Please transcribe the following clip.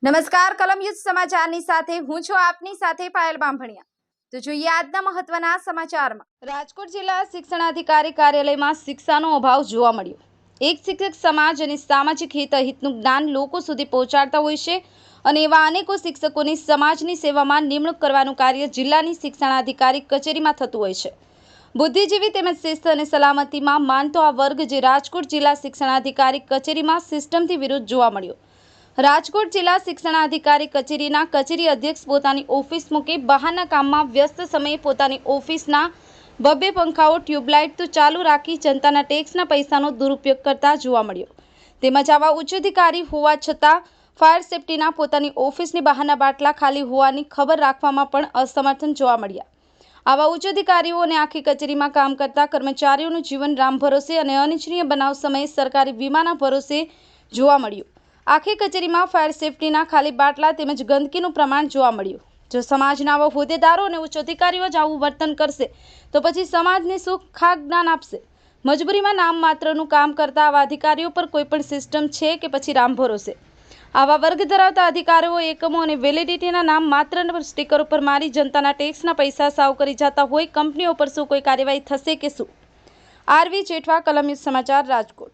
નમસ્કાર, કલમયુદ્ધ સમાચારની સાથે હું છું આપની સાથે પાયલ બામભણિયા। તો જોઈએ આજના મહત્વના સમાચારમાં। રાજકોટ જિલ્લા શિક્ષણાધિકારી કાર્યાલયમાં શિક્ષાનો અભાવ જોવા મળ્યો। એક શિક્ષક સમાજ અને સામાજિક હિતનું જ્ઞાન લોકો સુધી પહોંચાડતા હોય છે અને એવા અનેકો શિક્ષકોની સમાજની સેવામાં નિમણૂક કરવાનું કાર્ય જિલ્લાની શિક્ષણાધિકારી કચેરીમાં થતું હોય છે। બુદ્ધિજીવી તેમજ શિસ્ત અને સલામતીમાં માનતો આ વર્ગ જે રાજકોટ જિલ્લા શિક્ષણાધિકારી કચેરીમાં સિસ્ટમથી વિરુદ્ધ જોવા મળ્યો। રાજકોટ જિલ્લા શિક્ષણાધિકારી કચેરીના કચેરી અધ્યક્ષ પોતાની ઓફિસ મૂકી બહારના કામમાં વ્યસ્ત સમયે પોતાની ઓફિસના બબ્બે પંખાઓ ટ્યુબલાઇટ તો ચાલુ રાખી જનતાના ટેક્સના પૈસાનો દુરુપયોગ કરતા જોવા મળ્યો। તેમજ આવા ઉચ્ચ અધિકારી હોવા છતાં ફાયર સેફટીના પોતાની ઓફિસની બહારના બાટલા ખાલી હોવાની ખબર રાખવામાં પણ અસમર્થન જોવા મળ્યા। આવા ઉચ્ચ અધિકારીઓ અને આખી કચેરીમાં કામ કરતા કર્મચારીઓનું જીવન રામ ભરોસે અને અનિચ્છનીય બનાવ સમયે સરકારી વીમાના ભરોસે જોવા મળ્યું। આખી કચેરીમાં ફાયર સેફટીના ખાલી બાટલા તેમજ ગંદકીનું પ્રમાણ જોવા મળ્યું। જો સમાજના આવા હોદ્દેદારો અને ઉચ્ચ અધિકારીઓ જ આવું વર્તન કરશે તો પછી સમાજને શું ખાક જ્ઞાન આપશે? મજબૂરીમાં નામ માત્રનું કામ કરતા આવા અધિકારીઓ પર કોઈ પણ સિસ્ટમ છે કે પછી રામ ભરોસે? આવા વર્ગ ધરાવતા અધિકારીઓ એકમો અને વેલિડિટીના નામ માત્ર સ્ટીકર ઉપર મારી જનતાના ટેક્સના પૈસા સાવ કરી જતા હોય કંપનીઓ પર શું કોઈ કાર્યવાહી થશે કે શું? આરવી જેઠવા, કલમયુદ્ધ સમાચાર, રાજકોટ।